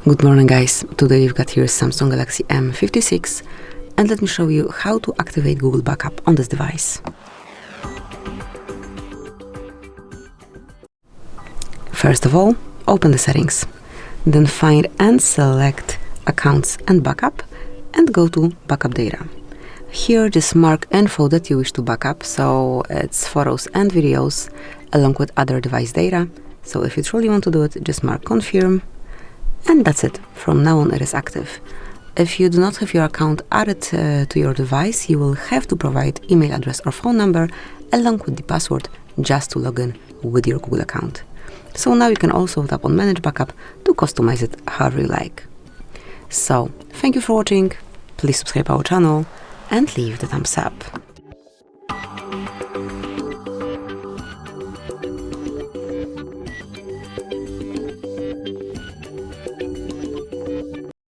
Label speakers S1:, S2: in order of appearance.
S1: Good morning guys, today we've got here Samsung Galaxy M56 and let me show you how to activate Google Backup on this device. First of all, open the settings, then find and select Accounts and Backup and go to Backup Data. Here just mark info that you wish to backup, so it's photos and videos along with other device data. So if you truly want to do it, just mark confirm. And that's it. From now on it is active. If you do not have your account added to your device, you will have to provide email address or phone number along with the password just to log in with your Google account. So now you can also tap on Manage Backup to customize it however you like. So, thank you for watching, please subscribe our channel and leave the thumbs up.